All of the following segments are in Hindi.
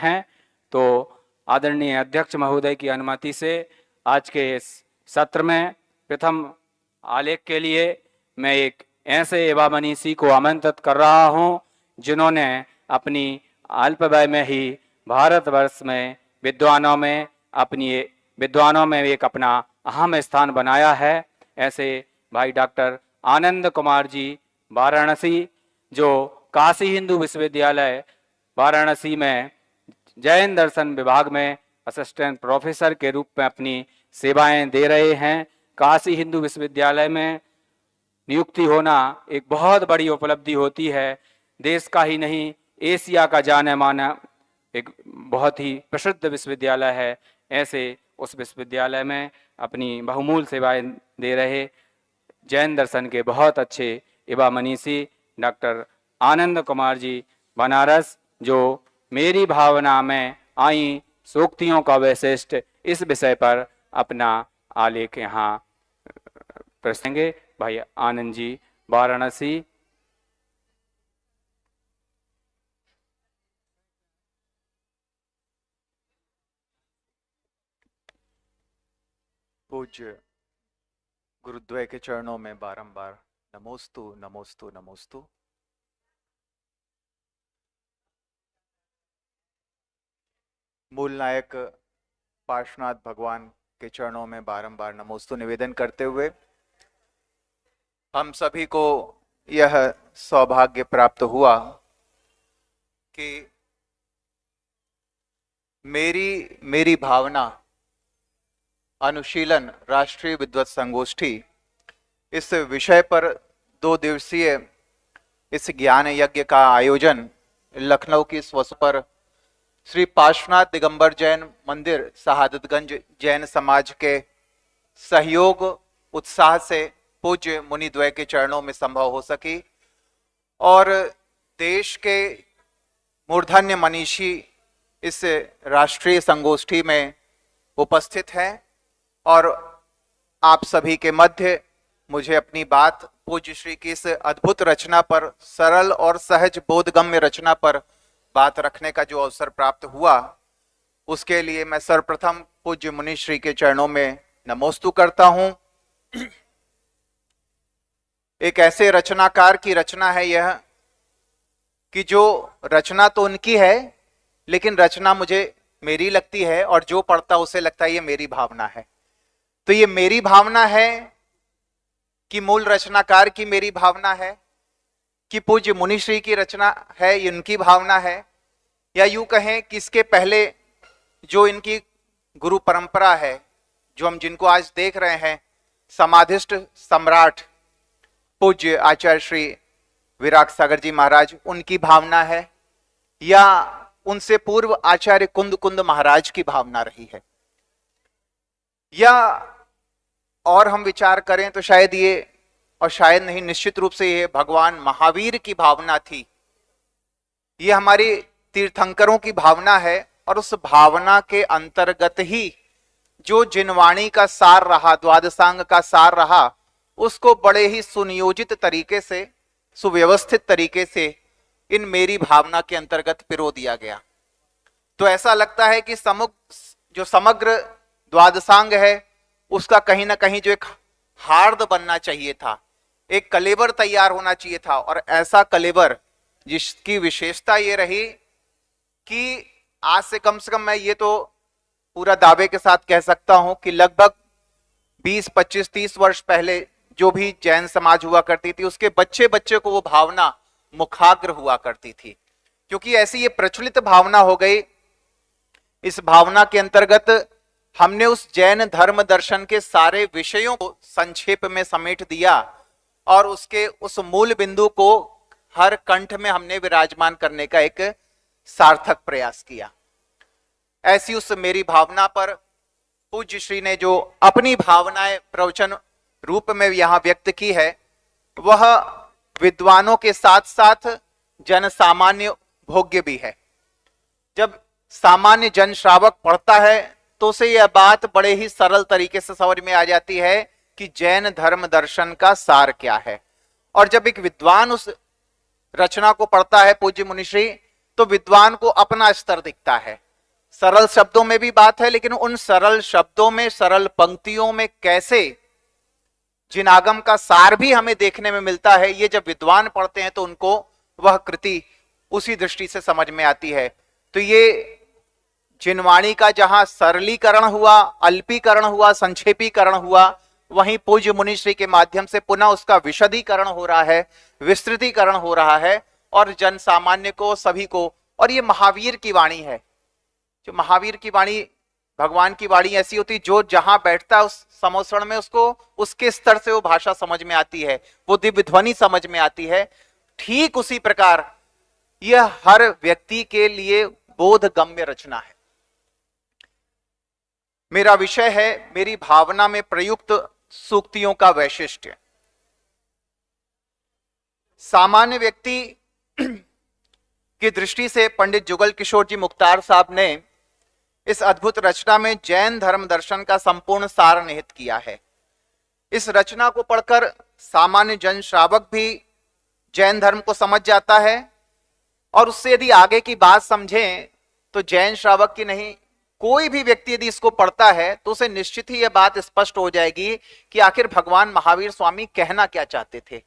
हैं। तो आदरणीय अध्यक्ष महोदय की अनुमति से आज के इस सत्र में प्रथम आलेख के लिए मैं एक ऐसे युवा मनीषी को आमंत्रित कर रहा हूं जिन्होंने अपनी अल्प वय में ही भारतवर्ष में विद्वानों में एक अपना अहम स्थान बनाया है। ऐसे भाई डॉक्टर आनंद कुमार जी वाराणसी, जो काशी हिंदू विश्वविद्यालय वाराणसी में जैन दर्शन विभाग में असिस्टेंट प्रोफेसर के रूप में अपनी सेवाएं दे रहे हैं। काशी हिंदू विश्वविद्यालय में नियुक्ति होना एक बहुत बड़ी उपलब्धि होती है। देश का ही नहीं, एशिया का जाने माना एक बहुत ही प्रसिद्ध विश्वविद्यालय है। ऐसे उस विश्वविद्यालय में अपनी बहुमूल्य सेवाएं दे रहे जैन दर्शन के बहुत अच्छे युवा मनीषी डॉक्टर आनंद कुमार जी बनारस, जो मेरी भावना में आई सूक्तियों का वैशिष्ट इस विषय पर अपना आलेख यहाँ प्रस्तुत। भाई आनंद जी वाराणसी। पूज्य गुरुद्वय के चरणों में बारंबार नमोस्तु नमोस्तु नमोस्तु। मूल नायक पार्श्वनाथ भगवान के चरणों में बारंबार नमोस्तु निवेदन करते हुए हम सभी को यह सौभाग्य प्राप्त हुआ कि मेरी भावना अनुशीलन राष्ट्रीय विद्वत संगोष्ठी इस विषय पर 2 दिवसीय इस ज्ञान यज्ञ का आयोजन लखनऊ की स्वसु पर श्री पार्श्वनाथ दिगंबर जैन मंदिर शहादतगंज जैन समाज के सहयोग उत्साह से पूज्य मुनिद्वय के चरणों में संभव हो सकी और देश के मूर्धन्य मनीषी इस राष्ट्रीय संगोष्ठी में उपस्थित हैं और आप सभी के मध्य मुझे अपनी बात पूज्य श्री की इस अद्भुत रचना पर, सरल और सहज बोधगम्य रचना पर बात रखने का जो अवसर प्राप्त हुआ, उसके लिए मैं सर्वप्रथम पूज्य मुनि श्री के चरणों में नमोस्तु करता हूं। एक ऐसे रचनाकार की रचना है यह कि जो रचना तो उनकी है लेकिन रचना मुझे मेरी लगती है और जो पढ़ता उसे लगता है ये मेरी भावना है। तो ये मेरी भावना है कि मूल रचनाकार की मेरी भावना है कि पूज्य मुनिश्री की रचना है, ये उनकी भावना है, या यूं कहें कि इसके पहले जो इनकी गुरु परंपरा है, जो हम जिनको आज देख रहे हैं, समाधिष्ठ सम्राट पूज्य आचार्य श्री विराग सागर जी महाराज, उनकी भावना है, या उनसे पूर्व आचार्य कुंद कुंद महाराज की भावना रही है, या और हम विचार करें तो शायद ये, और शायद नहीं निश्चित रूप से ये भगवान महावीर की भावना थी। ये हमारी तीर्थंकरों की भावना है और उस भावना के अंतर्गत ही जो जिनवाणी का सार रहा, द्वादशांग का सार रहा, उसको बड़े ही सुनियोजित तरीके से, सुव्यवस्थित तरीके से इन मेरी भावना के अंतर्गत पिरो दिया गया। तो ऐसा लगता है कि जो समग्र द्वादशांग है उसका कहीं ना कहीं जो एक हार्द बनना चाहिए था, एक कलेवर तैयार होना चाहिए था, और ऐसा कलेवर जिसकी विशेषता ये रही कि आज से कम मैं ये तो पूरा दावे के साथ कह सकता हूं कि लगभग 20, 25, 30 वर्ष पहले जो भी जैन समाज हुआ करती थी उसके बच्चे बच्चे को वो भावना मुखाग्र हुआ करती थी, क्योंकि ऐसी ये प्रचलित भावना हो गई। इस भावना के अंतर्गत हमने उस जैन धर्म दर्शन के सारे विषयों को संक्षेप में समेट दिया और उसके उस मूल बिंदु को हर कंठ में हमने विराजमान करने का एक सार्थक प्रयास किया। ऐसी उस मेरी भावना पर पूज्य श्री ने जो अपनी भावनाएं प्रवचन रूप में यहां व्यक्त की है, वह विद्वानों के साथ साथ जन सामान्य भोग्य भी है। जब सामान्य जन श्रावक पढ़ता है तो उसे यह बात बड़े ही सरल तरीके से समझ में आ जाती है कि जैन धर्म दर्शन का सार क्या है। और जब एक विद्वान उस रचना को पढ़ता है पूज्य मुनिश्री, तो विद्वान को अपना स्तर दिखता है। सरल शब्दों में भी बात है, लेकिन उन सरल शब्दों में, सरल पंक्तियों में कैसे जिनागम का सार भी हमें देखने में मिलता है, ये जब विद्वान पढ़ते हैं तो उनको वह कृति उसी दृष्टि से समझ में आती है। तो ये जिनवाणी का जहां सरलीकरण हुआ, अल्पीकरण हुआ, संक्षेपीकरण हुआ, वहीं पूज्य मुनिश्री के माध्यम से पुनः उसका विशदीकरण हो रहा है, विस्तृतीकरण हो रहा है, और जन सामान्य को, सभी को। और ये महावीर की वाणी है। जो महावीर की वाणी, भगवान की वाणी ऐसी होती, जो जहां बैठता है उस समोसण में उसको उसके स्तर से वो भाषा समझ में आती है, वो दिव्य ध्वनि समझ में आती है। ठीक उसी प्रकार यह हर व्यक्ति के लिए बोधगम्य रचना है। मेरा विषय है मेरी भावना में प्रयुक्त सूक्तियों का वैशिष्ट्य। सामान्य व्यक्ति की दृष्टि से पंडित जुगल किशोर जी मुख्तार साहब ने इस अद्भुत रचना में जैन धर्म दर्शन का संपूर्ण सार निहित किया है। इस रचना को पढ़कर सामान्य जन श्रावक भी जैन धर्म को समझ जाता है, और उससे यदि आगे की बात समझें तो जैन श्रावक की नहीं, कोई भी व्यक्ति यदि इसको पढ़ता है तो उसे निश्चित ही यह बात स्पष्ट हो जाएगी कि आखिर भगवान महावीर स्वामी कहना क्या चाहते थे।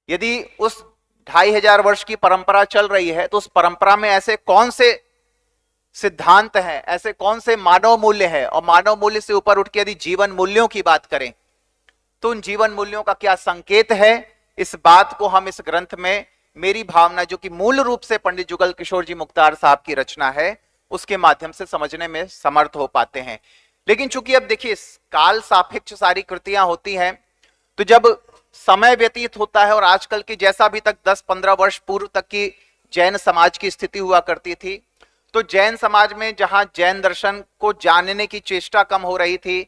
यदि उस 2500 वर्ष की परंपरा चल रही है तो उस परंपरा में ऐसे कौन से सिद्धांत हैं, ऐसे कौन से मानव मूल्य हैं, और मानव मूल्य से ऊपर उठ के यदि जीवन मूल्यों की बात करें तो उन जीवन मूल्यों का क्या संकेत है, इस बात को हम इस ग्रंथ में मेरी भावना, जो कि मूल रूप से पंडित जुगल किशोर जी मुख्तार साहब की रचना है, उसके माध्यम से समझने में समर्थ हो पाते हैं। लेकिन चूंकि अब देखिए काल सापेक्ष सारी कृतियां होती हैं, तो जब समय व्यतीत होता है, और आजकल की जैसा भी तक 10-15 वर्ष पूर्व तक की जैन समाज की स्थिति हुआ करती थी, तो जैन समाज में जहां जैन दर्शन को जानने की चेष्टा कम हो रही थी,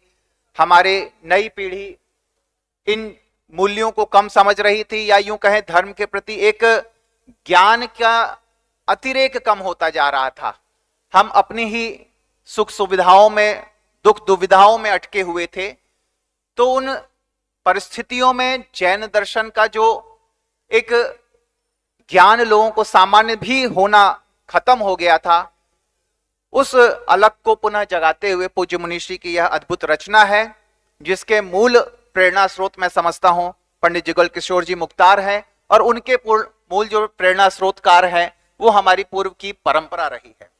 हमारे नई पीढ़ी इन मूल्यों को कम समझ रही थी, या यूं कहें धर्म के प्रति एक ज्ञान का अतिरेक कम होता जा रहा था। हम अपनी ही सुख सुविधाओं में, दुख दुविधाओं में अटके हुए थे। तो उन परिस्थितियों में जैन दर्शन का जो एक ज्ञान लोगों को सामान्य भी होना खत्म हो गया था, उस अलग को पुनः जगाते हुए पूज्य मुनिश्री की यह अद्भुत रचना है, जिसके मूल प्रेरणा स्रोत मैं समझता हूं पंडित जुगल किशोर जी मुख्तार है, और उनके मूल जो प्रेरणा स्रोतकार है वो हमारी पूर्व की परंपरा रही है।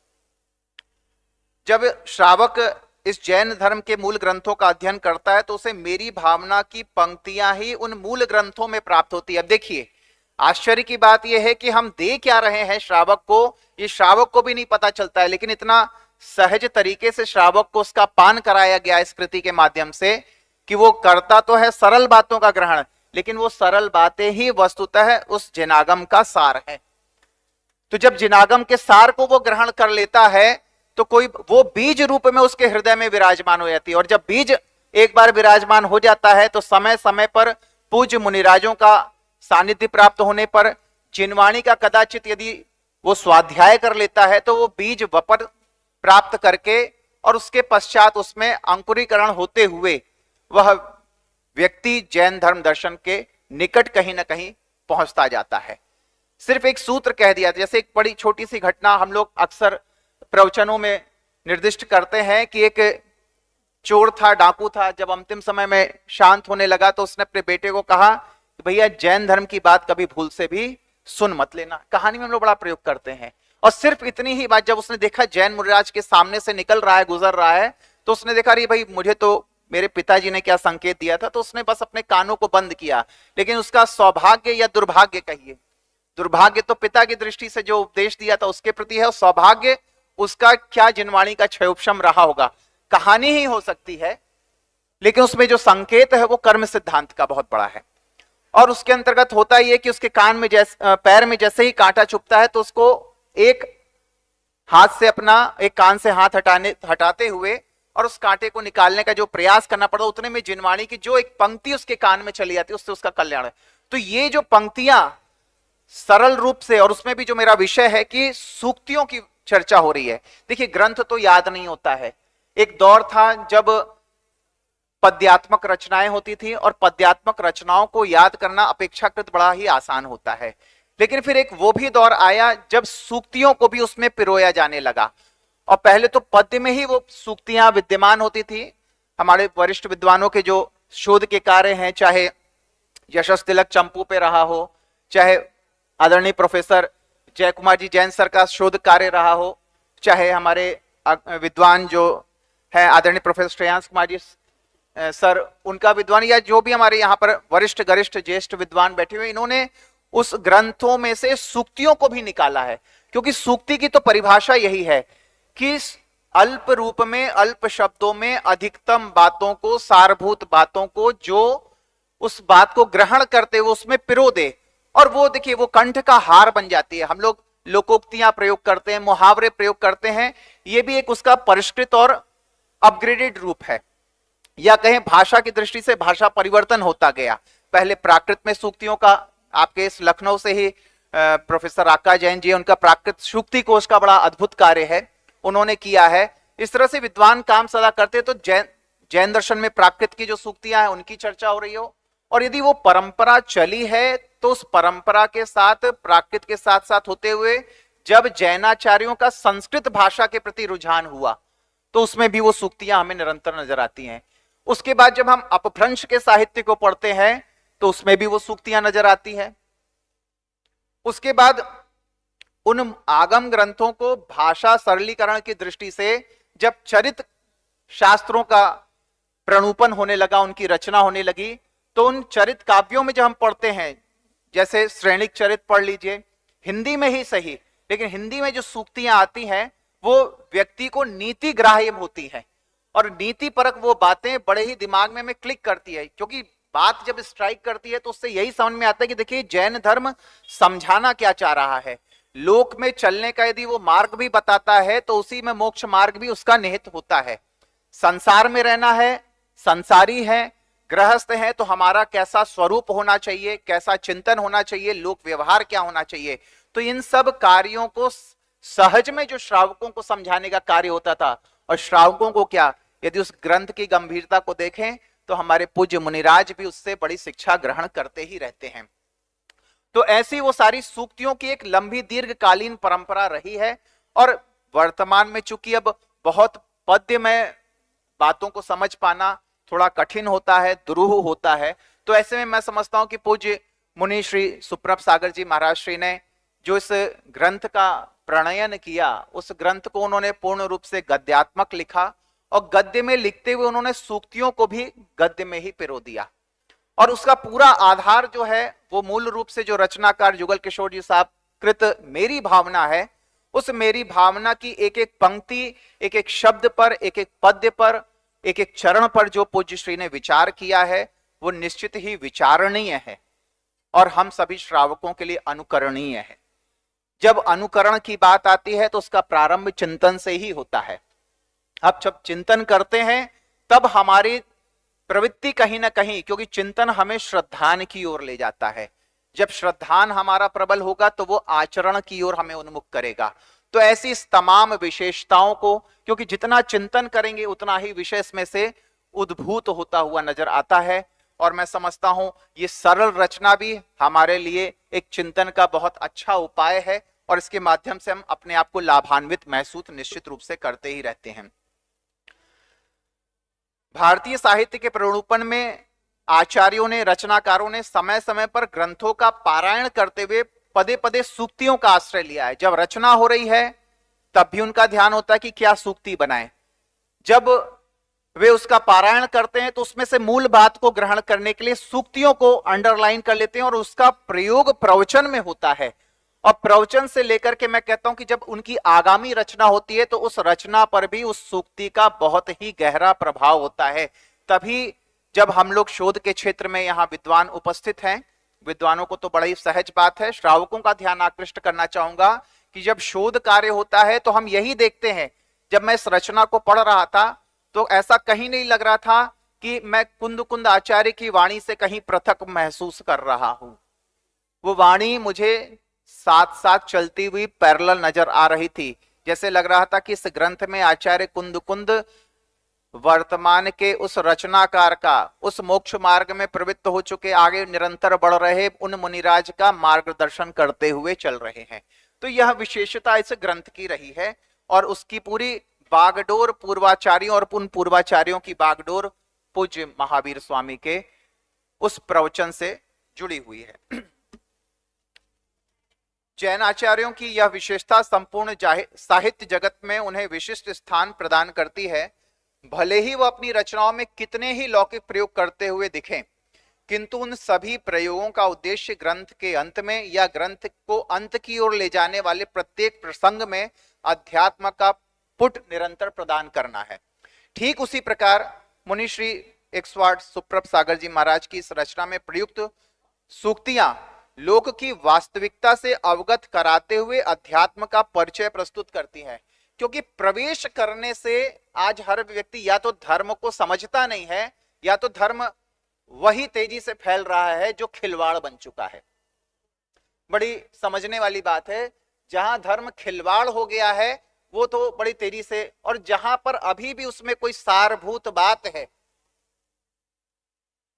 जब श्रावक इस जैन धर्म के मूल ग्रंथों का अध्ययन करता है तो उसे मेरी भावना की पंक्तियां ही उन मूल ग्रंथों में प्राप्त होती है। अब देखिए आश्चर्य की बात यह है कि हम दे क्या रहे हैं श्रावक को, ये श्रावक को भी नहीं पता चलता है, लेकिन इतना सहज तरीके से श्रावक को उसका पान कराया गया इस कृति के माध्यम से कि वो करता तो है सरल बातों का ग्रहण, लेकिन वो सरल बातें ही वस्तुतः उस जिनागम का सार है। तो जब जिनागम के सार को वो ग्रहण कर लेता है तो कोई वो बीज रूप में उसके हृदय में विराजमान हो जाती है, और जब बीज एक बार विराजमान हो जाता है तो समय समय पर पूज्य मुनिराजों का सानिध्य प्राप्त होने पर, जिनवाणी का कदाचित यदि वो स्वाध्याय कर लेता है तो वो बीज वपन प्राप्त करके और उसके पश्चात उसमें अंकुरीकरण होते हुए वह व्यक्ति जैन धर्म दर्शन के निकट कहीं ना कहीं पहुंचता जाता है। सिर्फ एक सूत्र कह दिया, जैसे एक बड़ी छोटी सी घटना हम लोग अक्सर प्रवचनों में निर्दिष्ट करते हैं कि एक चोर था, डाकू था, जब अंतिम समय में शांत होने लगा तो उसने अपने बेटे को कहा कि भैया जैन धर्म की बात कभी भूल से भी सुन मत लेना। कहानी में हम लोग बड़ा प्रयोग करते हैं, और सिर्फ इतनी ही बात जब उसने देखा जैन मुनिराज के सामने से निकल रहा है, गुजर रहा है, तो उसने देखा अरे भाई मुझे तो मेरे पिताजी ने क्या संकेत दिया था, तो उसने बस अपने कानों को बंद किया। लेकिन उसका सौभाग्य या दुर्भाग्य कहिए, दुर्भाग्य तो पिता की दृष्टि से जो उपदेश दिया था उसके प्रति है, और सौभाग्य उसका क्या जिनवाणी का क्षयोपशम रहा होगा। कहानी ही हो सकती है, लेकिन उसमें जो संकेत है वो कर्म सिद्धांत का बहुत बड़ा है। और उसके अंतर्गत होता ही है कि उसके कान में पैर में जैसे ही कांटा चुभता है तो उसको एक हाथ से अपना एक कान से हाथ हटाते हुए और उस कांटे को निकालने का जो प्रयास करना पड़ा, उतने में जिनवाणी की जो एक पंक्ति उसके कान में चली जाती है उससे उसका कल्याण है। तो ये जो पंक्तियां सरल रूप से, और उसमें भी जो मेरा विषय है कि सूक्तियों की चर्चा हो रही है। देखिए ग्रंथ तो याद नहीं होता है, एक दौर था जब पद्यात्मक रचनाएं होती थी और पद्यात्मक रचनाओं को याद करना अपेक्षाकृत बड़ा ही आसान होता है, लेकिन फिर एक वो भी दौर आया जब सूक्तियों को भी उसमें पिरोया जाने लगा, और पहले तो पद्य में ही वो सूक्तियां विद्यमान होती थी। हमारे वरिष्ठ विद्वानों के जो शोध के कार्य हैं, चाहे यशस तिलक चंपू पे रहा हो, चाहे आदरणीय प्रोफेसर जय कुमार जी जैन सर का शोध कार्य रहा हो, चाहे हमारे विद्वान जो है आदरणीय प्रोफेसर श्रेयांश कुमार जी सर उनका विद्वान, या जो भी हमारे यहाँ पर वरिष्ठ गरिष्ठ ज्येष्ठ विद्वान बैठे हुए, इन्होंने उस ग्रंथों में से सूक्तियों को भी निकाला है। क्योंकि सूक्ति की तो परिभाषा यही है कि अल्प रूप में, अल्प शब्दों में अधिकतम बातों को, सारभूत बातों को, जो उस बात को ग्रहण करते हुए उसमें पिरो दे, और वो देखिए वो कंठ का हार बन जाती है। हम लोग लोकोक्तियां प्रयोग करते हैं, मुहावरे प्रयोग करते हैं, ये भी एक उसका परिष्कृत और अपग्रेडेड रूप है, या कहें भाषा की दृष्टि से भाषा परिवर्तन होता गया। पहले प्राकृत में सूक्तियों का, आपके इस लखनऊ से ही प्रोफेसर आका जैन जी, उनका प्राकृत सूक्ति कोश का बड़ा अद्भुत कार्य है, उन्होंने किया है। इस तरह से विद्वान काम सदा करते, तो जैन दर्शन में प्राकृत की जो सूक्तियां हैं उनकी चर्चा हो रही हो, और यदि वो परंपरा चली है तो उस परंपरा के साथ, प्राकृत के साथ साथ होते हुए जब जैनाचार्यों का संस्कृत भाषा के प्रति रुझान हुआ तो उसमें भी वो सूक्तियां हमें निरंतर नजर आती हैं। उसके बाद जब हम अपभ्रंश के साहित्य को पढ़ते हैं तो उसमें भी वो सूक्तियां नजर आती है। उसके बाद उन आगम ग्रंथों को भाषा सरलीकरण की दृष्टि से जब चरित शास्त्रों का प्रणूपन होने लगा, उनकी रचना होने लगी, तो उन चरित काव्यों में जब हम पढ़ते हैं, जैसे श्रेणिक चरित पढ़ लीजिए, हिंदी में ही सही, लेकिन हिंदी में जो सूक्तियां आती हैं वो व्यक्ति को नीति ग्राह्य होती है, और नीति परक वो बातें बड़े ही दिमाग में हमें क्लिक करती है। क्योंकि बात जब स्ट्राइक करती है तो उससे यही समझ में आता है कि देखिए जैन धर्म समझाना क्या चाह रहा है। लोक में चलने का यदि वो मार्ग भी बताता है तो उसी में मोक्ष मार्ग भी उसका निहित होता है। संसार में रहना है, संसारी है, गृहस्थ है, तो हमारा कैसा स्वरूप होना चाहिए, कैसा चिंतन होना चाहिए, लोक व्यवहार क्या होना चाहिए। तो इन सब कार्यों को सहज में जो श्रावकों को समझाने का कार्य होता था, और श्रावकों को क्या, यदि उस ग्रंथ की गंभीरता को देखें तो हमारे पूज्य मुनिराज भी उससे बड़ी शिक्षा ग्रहण करते ही रहते हैं। तो ऐसी वो सारी सूक्तियों की एक लंबी दीर्घकालीन परंपरा रही है, और वर्तमान में चूंकि अब बहुत पद्य में बातों को समझ पाना थोड़ा कठिन होता है, दुरूह होता है, तो ऐसे में मैं समझता हूं कि पूज्य मुनि श्री सुप्रभ सागर जी महाराज श्री ने जो इस ग्रंथ का प्रणयन किया, उस ग्रंथ को उन्होंने पूर्ण रूप से गद्यात्मक लिखा, और गद्य में लिखते हुए उन्होंने सूक्तियों को भी गद्य में ही पिरो दिया। और उसका पूरा आधार जो है वो मूल रूप से जो रचनाकार जुगल किशोर जी साहब कृत मेरी भावना है, उस मेरी भावना की एक एक पंक्ति, एक एक शब्द पर, एक एक पद्य पर, एक एक चरण पर जो पूज्य श्री ने विचार किया है वो निश्चित ही विचारणीय है, और हम सभी श्रावकों के लिए अनुकरणीय है। जब अनुकरण की बात आती है तो उसका प्रारंभ चिंतन से ही होता है। अब जब चिंतन करते हैं तब हमारी प्रवृत्ति कहीं ना कहीं, क्योंकि चिंतन हमें श्रद्धान की ओर ले जाता है, जब श्रद्धान हमारा प्रबल होगा तो वो आचरण की ओर हमें उन्मुख करेगा। तो ऐसी इस तमाम विशेषताओं को, क्योंकि जितना चिंतन करेंगे उतना ही विषय में से उद्भूत होता हुआ नजर आता है, और मैं समझता हूं ये सरल रचना भी हमारे लिए एक चिंतन का बहुत अच्छा उपाय है, और इसके माध्यम से हम अपने आप को लाभान्वित महसूस निश्चित रूप से करते ही रहते हैं। भारतीय साहित्य के प्रणूपन में आचार्यों ने, रचनाकारों ने समय समय पर ग्रंथों का पारायण करते हुए पदे पदे सूक्तियों का आश्रय लिया है। जब रचना हो रही है तब भी उनका ध्यान होता है कि क्या सूक्ति बनाएं। जब वे उसका पारायण करते हैं तो उसमें से मूल बात को ग्रहण करने के लिए सूक्तियों को अंडरलाइन कर लेते हैं, और उसका प्रयोग प्रवचन में होता है। और प्रवचन से लेकर के मैं कहता हूं कि जब उनकी आगामी रचना होती है तो उस रचना पर भी उस सूक्ति का बहुत ही गहरा प्रभाव होता है। तभी जब हम लोग शोध के क्षेत्र में यहाँ विद्वान उपस्थित हैं, विद्वानों को तो बड़ा ही सहज बात है, श्रावकों का ध्यान आकृष्ट करना चाहूंगा कि जब शोध कार्य होता है तो हम यही देखते हैं। जब मैं इस रचना को पढ़ रहा था तो ऐसा कहीं नहीं लग रहा था कि मैं कुंद कुंद आचार्य की वाणी से कहीं पृथक महसूस कर रहा हूं। वो वाणी मुझे साथ साथ चलती हुई पैरेलल नजर आ रही थी। जैसे लग रहा था कि इस ग्रंथ में आचार्य कुंद कुंद वर्तमान के उस रचनाकार का, उस मोक्ष मार्ग में प्रवृत्त हो चुके, आगे निरंतर बढ़ रहे उन मुनिराज का मार्गदर्शन करते हुए चल रहे हैं। तो यह विशेषता इस ग्रंथ की रही है और उसकी पूरी बागडोर पूर्वाचार्यों और उन पूर्वाचार्यों की बागडोर पूज्य महावीर स्वामी के उस प्रवचन से जुड़ी हुई है। जैन आचार्यों की यह विशेषता संपूर्ण साहित्य जगत में उन्हें विशिष्ट स्थान प्रदान करती है। भले ही वह अपनी रचनाओं में कितने ही लौकिक प्रयोग करते हुए दिखें, किंतु उन सभी प्रयोगों का उद्देश्य ग्रंथ के अंत में या ग्रंथ को अंत की ओर ले जाने वाले प्रत्येक प्रसंग में अध्यात्म का पुट निरंतर प्रदान करना है। ठीक उसी प्रकार मुनि श्री 108 सुप्रभ सागर जी महाराज की इस रचना में प्रयुक्त सूक्तियां लोक की वास्तविकता से अवगत कराते हुए अध्यात्म का परिचय प्रस्तुत करती हैं। क्योंकि प्रवेश करने से आज हर व्यक्ति या तो धर्म को समझता नहीं है, या तो धर्म वही तेजी से फैल रहा है जो खिलवाड़ बन चुका है। बड़ी समझने वाली बात है, जहां धर्म खिलवाड़ हो गया है वो तो बड़ी तेजी से, और जहां पर अभी भी उसमें कोई सारभूत बात है,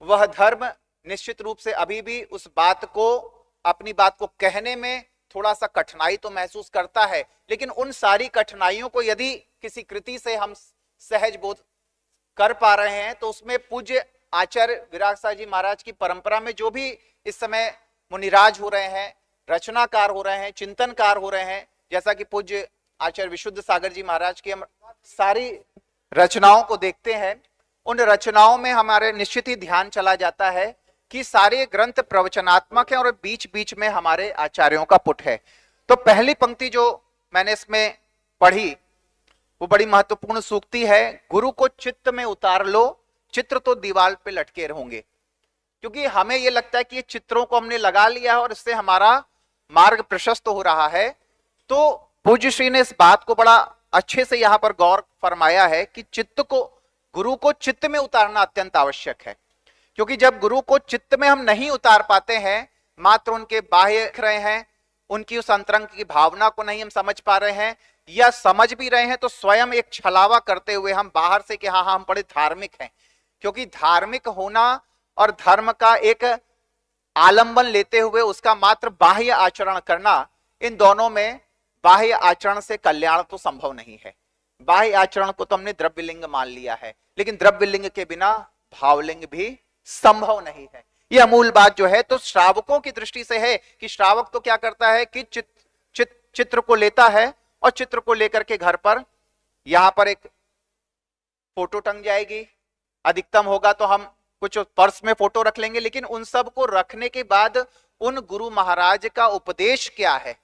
वह धर्म निश्चित रूप से अभी भी उस बात को, अपनी बात को कहने में थोड़ा सा कठिनाई तो महसूस करता है। लेकिन उन सारी कठिनाइयों को यदि किसी कृति से हम सहज बोध कर पा रहे हैं, तो उसमें पूज्य आचार्य विराग साहब जी महाराज की परंपरा में जो भी इस समय मुनिराज हो रहे हैं, रचनाकार हो रहे हैं, चिंतनकार हो रहे हैं, जैसा कि पूज्य आचार्य विशुद्ध सागर जी महाराज की हम सारी रचनाओं को देखते हैं, उन रचनाओं में हमारे निश्चित ही ध्यान चला जाता है कि सारे ग्रंथ प्रवचनात्मक हैं और बीच बीच में हमारे आचार्यों का पुट है। तो पहली पंक्ति जो मैंने इसमें पढ़ी वो बड़ी महत्वपूर्ण सूक्ति है, गुरु को चित्त में उतार लो, चित्र तो दीवार पे लटके होंगे। क्योंकि हमें ये लगता है कि ये चित्रों को हमने लगा लिया है और इससे हमारा मार्ग प्रशस्त हो रहा है। तो पूज्य श्री ने इस बात को बड़ा अच्छे से यहाँ पर गौर फरमाया है कि चित्त को, गुरु को चित्त में उतारना अत्यंत आवश्यक है। क्योंकि जब गुरु को चित्त में हम नहीं उतार पाते हैं, मात्र उनके बाह्य देख रहे हैं, उनकी उस अंतरंग की भावना को नहीं हम समझ पा रहे हैं, या समझ भी रहे हैं तो स्वयं एक छलावा करते हुए हम बाहर से कि हाँ हम बड़े धार्मिक हैं। क्योंकि धार्मिक होना और धर्म का एक आलंबन लेते हुए उसका मात्र बाह्य आचरण करना, इन दोनों में बाह्य आचरण से कल्याण तो संभव नहीं है। बाह्य आचरण को तो हमने द्रव्यलिंग मान लिया है, लेकिन द्रव्यलिंग के बिना भावलिंग भी संभव नहीं है। यह मूल बात जो है तो श्रावकों की दृष्टि से है कि श्रावक तो क्या करता है कि चित्र को लेता है और चित्र को लेकर के घर पर, यहां पर एक फोटो टंग जाएगी, अधिकतम होगा तो हम कुछ पर्स में फोटो रख लेंगे, लेकिन उन सब को रखने के बाद उन गुरु महाराज का उपदेश क्या है,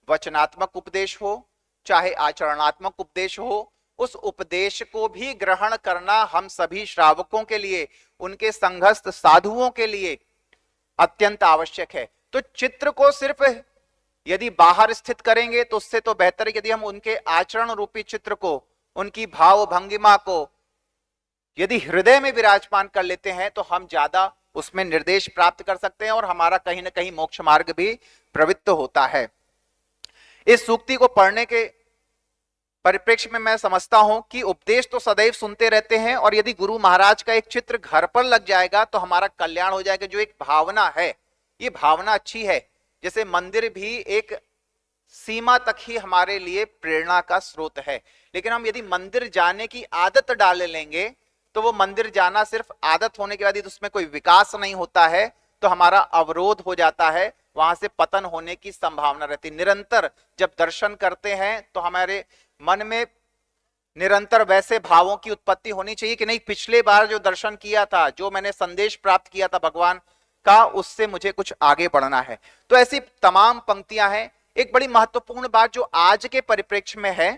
वचनात्मक उपदेश हो चाहे आचरणात्मक उपदेश हो, उस उपदेश को भी ग्रहण करना हम सभी श्रावकों के लिए, उनके संघस्थ साधुओं के लिए अत्यंत आवश्यक है। तो चित्र को सिर्फ यदि बाहर स्थित करेंगे तो उससे तो बेहतर है यदि हम उनके आचरण रूपी चित्र को, उनकी भाव भंगिमा को यदि हृदय में विराजमान कर लेते हैं तो हम ज्यादा उसमें निर्देश प्राप्त कर सकते हैं और हमारा कहीं ना कहीं मोक्ष मार्ग भी प्रवृत्त होता है। इस सूक्ति को पढ़ने के परिप्रेक्ष्य में मैं समझता हूं कि उपदेश तो सदैव सुनते रहते हैं, और यदि गुरु महाराज का एक चित्र घर पर लग जाएगा तो हमारा कल्याण हो जाएगा। जो एक भावना है, ये भावना अच्छी है। जैसे मंदिर भी एक सीमा तक ही हमारे लिए प्रेरणा का स्रोत है, लेकिन हम यदि मंदिर जाने की आदत डाल लेंगे तो वो मंदिर जाना सिर्फ आदत होने के बाद यदि उसमें कोई विकास नहीं होता है तो हमारा अवरोध हो जाता है, वहां से पतन होने की संभावना रहती। निरंतर जब दर्शन करते हैं तो हमारे मन में निरंतर वैसे भावों की उत्पत्ति होनी चाहिए कि नहीं, पिछले बार जो दर्शन किया था, जो मैंने संदेश प्राप्त किया था भगवान का, उससे मुझे कुछ आगे बढ़ना है। तो ऐसी तमाम पंक्तियां हैं। एक बड़ी महत्वपूर्ण बात जो आज के परिप्रेक्ष्य में है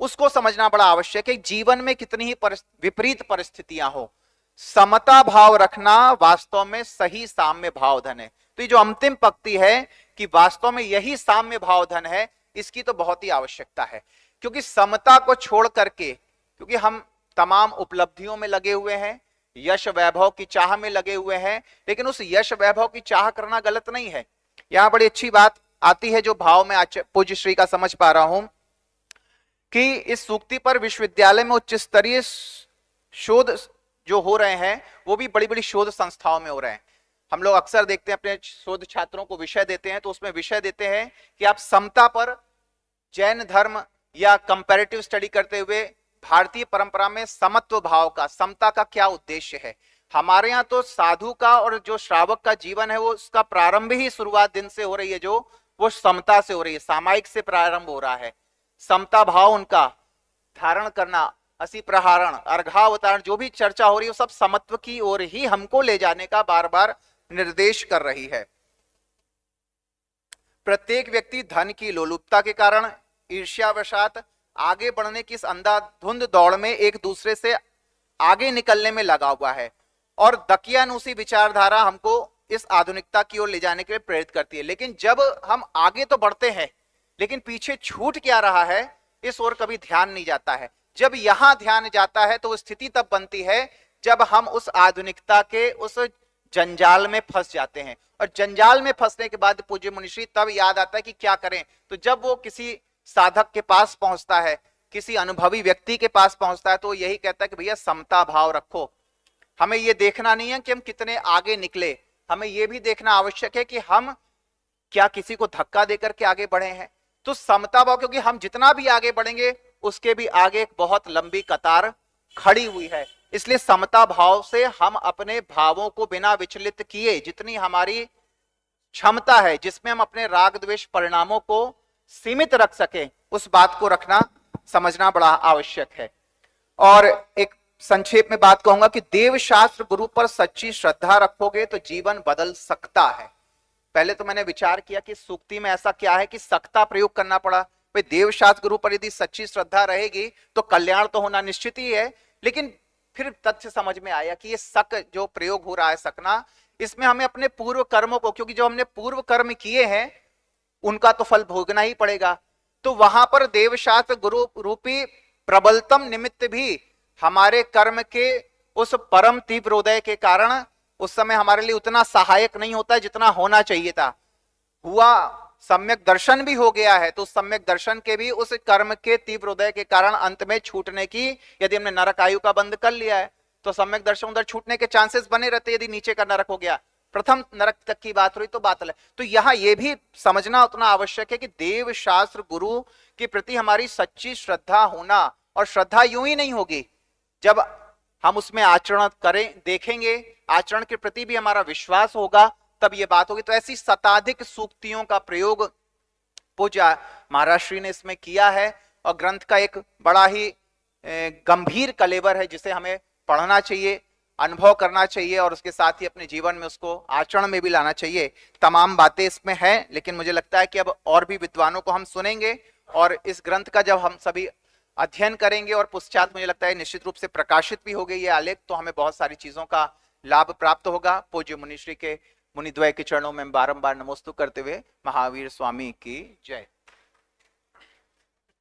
उसको समझना बड़ा आवश्यक है। जीवन में कितनी ही विपरीत परिस्थितियां हो, समता भाव रखना वास्तव में सही साम्य भाव धन है। तो ये जो अंतिम पंक्ति है कि वास्तव में यही साम्य भाव धन है, इसकी तो बहुत ही आवश्यकता है। क्योंकि समता को छोड़ करके, क्योंकि हम तमाम उपलब्धियों में लगे हुए हैं, यश वैभव की चाह में लगे हुए हैं, लेकिन उस यश वैभव की चाह करना गलत नहीं है। यहां बड़ी अच्छी बात आती है जो भाव में पूज्य श्री का समझ पा रहा हूं कि इस सूक्ति पर विश्वविद्यालय में उच्च स्तरीय शोध जो हो रहे हैं वो भी बड़ी बड़ी शोध संस्थाओं में हो रहे हैं। हम लोग अक्सर देखते हैं, अपने शोध छात्रों को विषय देते हैं तो उसमें विषय देते हैं कि आप समता पर, जैन धर्म या कंपैरेटिव स्टडी करते हुए भारतीय परंपरा में समत्व भाव का, समता का क्या उद्देश्य है। हमारे यहाँ तो साधु का और जो श्रावक का जीवन है वो उसका प्रारंभ ही शुरुआत दिन से हो रही है, जो वो समता से हो रही है, सामायिक से प्रारंभ हो रहा है। समता भाव उनका धारण करना, असी प्रहारण, अर्घावतारण, जो भी चर्चा हो रही है वो सब समत्व की ओर ही हमको ले जाने का बार बार निर्देश कर रही है। प्रत्येक व्यक्ति धन की लोलुपता के कारण ईर्ष्यावशात आगे बढ़ने की इस अंधाधुंध दौड़ में एक दूसरे से आगे निकलने में लगा हुआ है, और दकियानुसी विचारधारा हमको इस आधुनिकता की ओर ले जाने के लिए प्रेरित करती है। लेकिन जब हम आगे तो बढ़ते हैं लेकिन पीछे छूट क्या रहा है इस ओर कभी ध्यान नहीं जाता है। जब यहां ध्यान जाता है तो वो स्थिति तब बनती है जब हम उस आधुनिकता के उस जंजाल में फंस जाते हैं, और जंजाल में फंसने के बाद पूज्य मुनिश्री तब याद आता है कि क्या करें। तो जब वो किसी साधक के पास पहुंचता है, किसी अनुभवी व्यक्ति के पास पहुंचता है, तो यही कहता है कि भैया समता भाव रखो। हमें ये देखना नहीं है कि हम कितने आगे निकले, हमें ये भी देखना आवश्यक है कि हम क्या किसी को धक्का देकर के आगे बढ़े हैं। तो समता भाव, क्योंकि हम जितना भी आगे बढ़ेंगे उसके भी आगे एक बहुत लंबी कतार खड़ी हुई है, इसलिए समता भाव से हम अपने भावों को बिना विचलित किए, जितनी हमारी क्षमता है जिसमें हम अपने राग द्वेष परिणामों को सीमित रख सके, उस बात को रखना समझना बड़ा आवश्यक है। और एक संक्षेप में बात कहूंगा कि देव शास्त्र गुरु पर सच्ची श्रद्धा रखोगे तो जीवन बदल सकता है। पहले तो मैंने विचार किया कि सूक्ति में ऐसा क्या है कि सकता प्रयोग करना पड़ा। भाई देव शास्त्र गुरु पर यदि सच्ची श्रद्धा रहेगी तो कल्याण तो होना निश्चित ही है, लेकिन फिर तथ्य समझ में आया कि ये सक जो प्रयोग हो रहा है, सकना, इसमें हमें अपने पूर्व कर्मों को, क्योंकि जो हमने पूर्व कर्म किए हैं उनका तो फल भोगना ही पड़ेगा, तो वहां पर देवशास्त्र गुरु रूपी प्रबलतम निमित्त भी हमारे कर्म के उस परम तीव्र उदय के कारण उस समय हमारे लिए उतना सहायक नहीं होता है जितना होना चाहिए था। हुआ सम्यक दर्शन भी हो गया है, तो सम्यक दर्शन के भी उस कर्म के तीव्र उदय के कारण अंत में छूटने की, यदि हमने नरक आयु का बंद कर लिया है तो सम्यक दर्शन उधर छूटने के चांसेस बने रहते, यदि नीचे का नरक हो गया। प्रथम नरक तक की बात हुई तो बात अलग। तो यहाँ ये भी समझना उतना आवश्यक है कि देव शास्त्र गुरु के प्रति हमारी सच्ची श्रद्धा होना, और श्रद्धा यूं ही नहीं होगी, जब हम उसमें आचरण करें, देखेंगे, आचरण के प्रति भी हमारा विश्वास होगा, तब ये बात होगी। तो ऐसी शताधिक सूक्तियों का प्रयोग पूज्य महाराज श्री ने इसमें किया है, और ग्रंथ का एक बड़ा ही गंभीर कलेवर है जिसे हमें पढ़ना चाहिए, अनुभव करना चाहिए, और उसके साथ ही अपने जीवन में उसको आचरण में भी लाना चाहिए। तमाम बातें इसमें हैं, लेकिन मुझे लगता है कि अब और भी विद्वानों को हम सुनेंगे, और इस ग्रंथ का जब हम सभी अध्ययन करेंगे और पश्चात मुझे लगता है निश्चित रूप से प्रकाशित भी हो गई ये आलेख, तो हमें बहुत सारी चीजों का लाभ प्राप्त होगा। पूज्य मुनिश्री के मुनिद्वय के चरणों में बारंबार नमोस्तु करते हुए महावीर स्वामी की जय।